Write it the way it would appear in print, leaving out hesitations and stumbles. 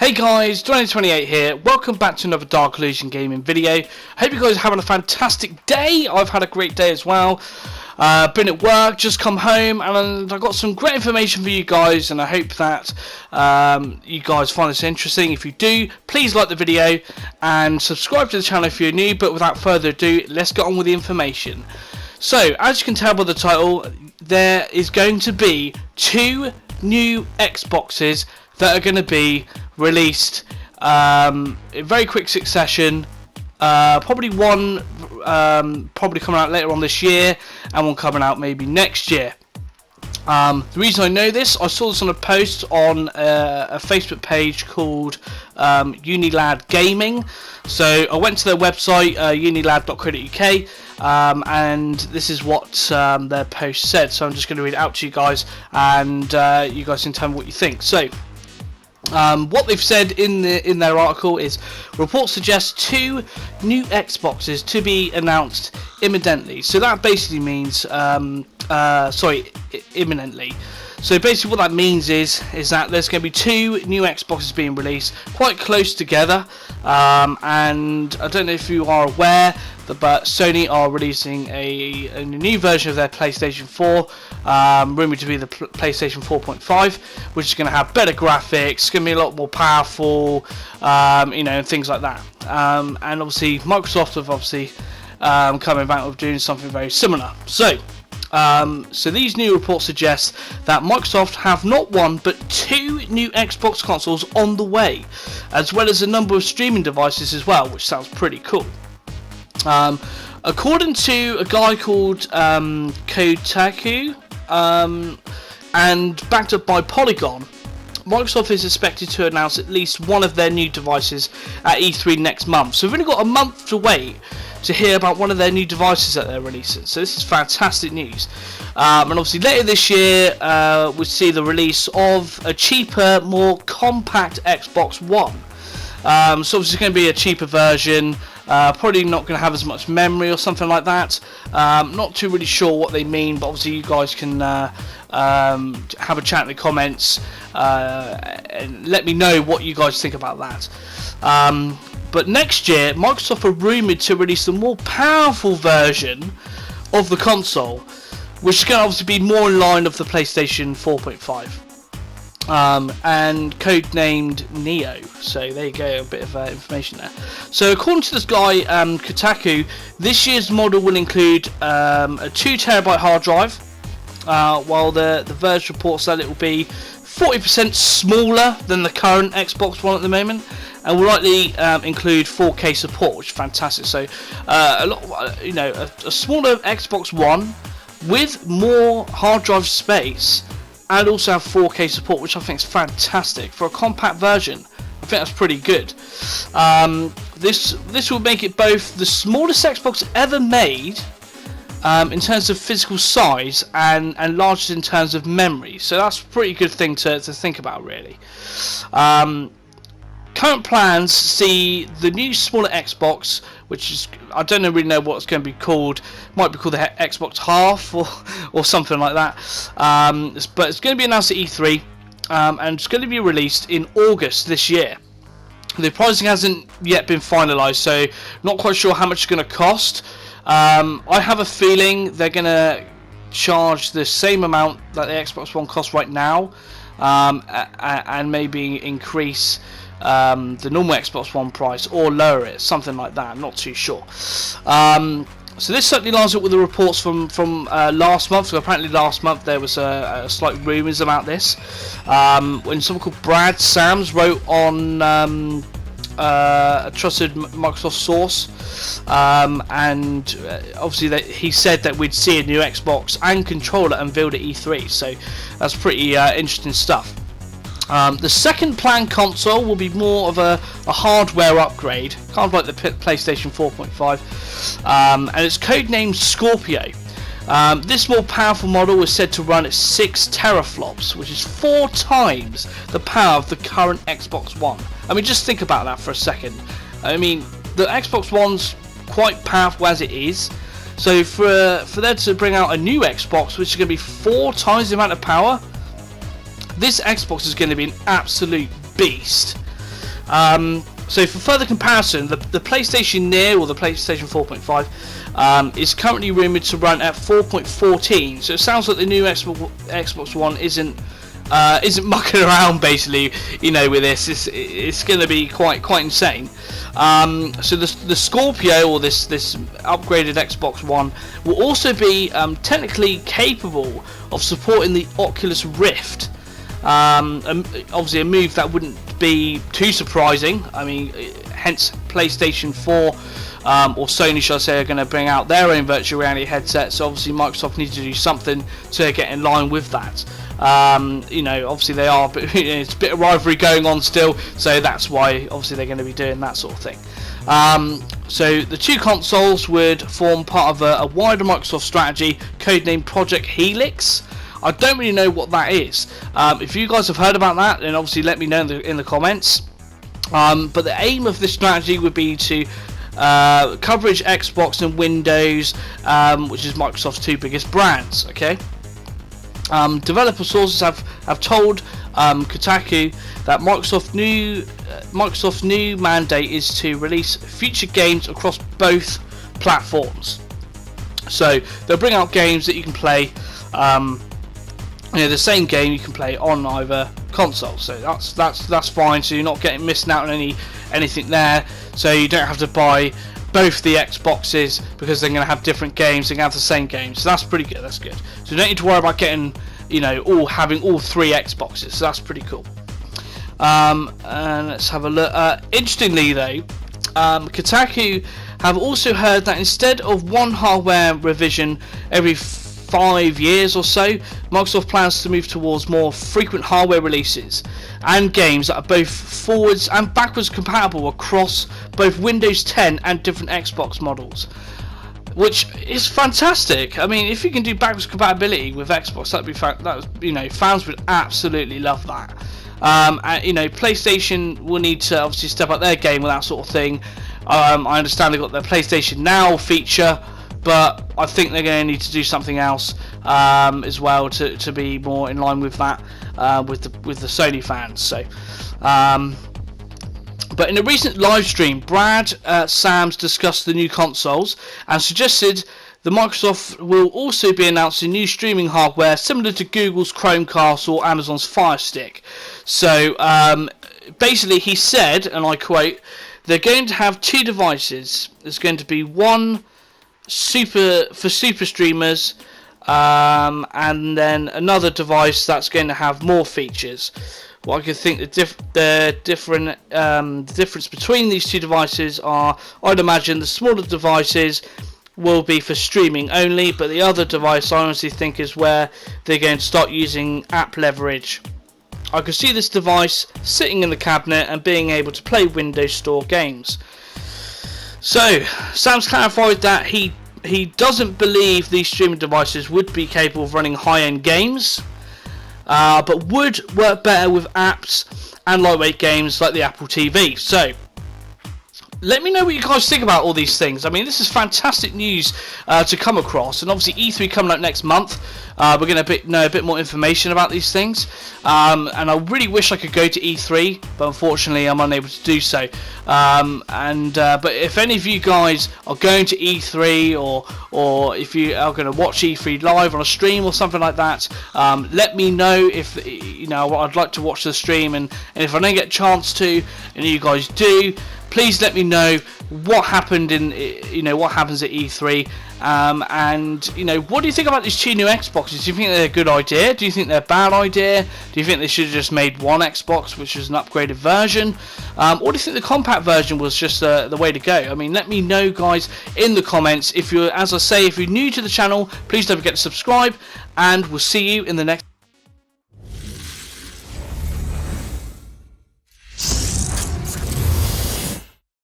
Hey guys, 2028 here. Welcome back to another Dark Illusion gaming video. I hope you guys are having a fantastic day. I've had a great day as well. Been at work, just come home, and I've got some great information for you guys, and I hope that you guys find this interesting. If you do, please like the video and subscribe to the channel if you're new, but without further ado, let's get on with the information. So, as you can tell by the title, there is going to be 2 new Xboxes that are going to be released in very quick succession. Probably one probably coming out later on this year, and one coming out maybe next year. The reason I know this, I saw this on a post on a Facebook page called Unilad Gaming. So I went to their website, unilad.co.uk, and this is what their post said. So I'm just going to read it out to you guys, and you guys can tell me what you think. So what they've said in their article is, reports suggest 2 new Xboxes to be announced imminently. So that basically means imminently. So basically what that means is that there's going to be 2 new Xboxes being released quite close together, and I don't know if you are aware, but Sony are releasing a new version of their PlayStation 4, rumoured to be the PlayStation 4.5, which is going to have better graphics, going to be a lot more powerful, and things like that. And obviously Microsoft have obviously coming back with doing something very similar. So these new reports suggest that Microsoft have not 1 but 2 new Xbox consoles on the way, as well as a number of streaming devices as well, which sounds pretty cool. According to a guy called Kotaku, and backed up by Polygon, Microsoft is expected to announce at least one of their new devices at E3 next month. So we've only got a month to wait to hear about one of their new devices that they're releasing. So this is fantastic news. And obviously later this year, we'll see the release of a cheaper, more compact Xbox One. So obviously it's going to be a cheaper version. Probably not going to have as much memory or something like that. Not too really sure what they mean, but obviously you guys can have a chat in the comments and let me know what you guys think about that. But next year, Microsoft are rumoured to release a more powerful version of the console, which is going to obviously be more in line of the PlayStation 4.5. And codenamed Neo. So there you go, a bit of information there. So according to this guy, Kotaku, this year's model will include a 2TB hard drive, while the Verge reports that it will be 40% smaller than the current Xbox One at the moment, and will likely include 4K support, which is fantastic. So a smaller Xbox One with more hard drive space, and also have 4K support, which I think is fantastic for a compact version. I think that's pretty good. This will make it both the smallest Xbox ever made in terms of physical size, and largest in terms of memory. So that's a pretty good thing to think about, really. Current plans see the new smaller Xbox, which is, I don't really know what it's going to be called. Might be called the Xbox Half or something like that. But it's going to be announced at E3, and it's going to be released in August this year. The pricing hasn't yet been finalised, so not quite sure how much it's going to cost. I have a feeling they're going to charge the same amount that the Xbox One costs right now, and maybe increase the normal Xbox One price, or lower it, something like that. I'm not too sure. So this certainly lines up with the reports from last month. So apparently last month there was a slight rumours about this, when someone called Brad Sams wrote on a trusted Microsoft source, and obviously he said that we'd see a new Xbox and controller unveiled at E3. So that's pretty interesting stuff. The second planned console will be more of a hardware upgrade, kind of like the PlayStation 4.5, and it's codenamed Scorpio. This more powerful model is said to run at 6 teraflops, which is 4 times the power of the current Xbox One. I mean, just think about that for a second. I mean, the Xbox One's quite powerful as it is, so for them to bring out a new Xbox, which is going to be 4 times the amount of power, this Xbox is going to be an absolute beast. So for further comparison, the PlayStation Near, or the PlayStation 4.5, is currently rumoured to run at 4.14. So it sounds like the new Xbox One isn't mucking around, basically, with this. It's going to be quite insane. So the Scorpio, or this upgraded Xbox One, will also be technically capable of supporting the Oculus Rift. Obviously a move that wouldn't be too surprising. I mean, hence PlayStation 4 or Sony, should I say, are going to bring out their own virtual reality headsets. So obviously Microsoft needs to do something to get in line with that. Obviously they are, but it's a bit of rivalry going on still, so that's why obviously they're going to be doing that sort of thing. So the two consoles would form part of a wider Microsoft strategy codenamed Project Helix. I don't really know what that is. If you guys have heard about that, then obviously let me know in the comments. But the aim of this strategy would be to coverage Xbox and Windows, which is Microsoft's two biggest brands. Okay. Developer sources have told Kotaku that Microsoft's new mandate is to release future games across both platforms. So they'll bring out games that you can play. The same game you can play on either console, so that's fine. So you're not missing out on anything there. So you don't have to buy both the Xboxes because they're going to have different games. They're going to have the same games, so that's pretty good. That's good. So you don't need to worry about getting having all three Xboxes. So that's pretty cool. And let's have a look. Interestingly though, Kotaku have also heard that instead of one hardware revision every 5 years or so, Microsoft plans to move towards more frequent hardware releases and games that are both forwards and backwards compatible across both Windows 10 and different Xbox models, which is fantastic. I mean, if you can do backwards compatibility with Xbox, that'd be fans would absolutely love that. And PlayStation will need to obviously step up their game with that sort of thing. I understand they've got their PlayStation Now feature, but I think they're going to need to do something else as well to be more in line with that with the Sony fans. So, but in a recent live stream, Brad Sams discussed the new consoles and suggested that Microsoft will also be announcing new streaming hardware similar to Google's Chromecast or Amazon's Fire Stick. So basically, he said, and I quote, they're going to have two devices. There's going to be one for super streamers, and then another device that's going to have more features. Well, I could think the difference between these two devices are, I'd imagine the smaller devices will be for streaming only, but the other device I honestly think is where they're going to start using app leverage. I could see this device sitting in the cabinet and being able to play Windows Store games. So, Sam's clarified that he doesn't believe these streaming devices would be capable of running high-end games, but would work better with apps and lightweight games like the Apple TV. So, let me know what you guys think about all these things. I mean, this is fantastic news to come across, and obviously E3 coming up next month. We're going to know a bit more information about these things, and I really wish I could go to E3, but unfortunately I'm unable to do so. But if any of you guys are going to E3, or if you are going to watch E3 live on a stream or something like that, let me know. If I'd like to watch the stream, and if I don't get a chance to, and you guys do, please let me know what happened what happens at E3, and what do you think about these two new Xboxes? Do you think they're a good idea? Do you think they're a bad idea? Do you think they should have just made one Xbox, which was an upgraded version, or do you think the compact version was just the way to go? I mean, let me know, guys, in the comments. If you're new to the channel, please don't forget to subscribe, and we'll see you in the next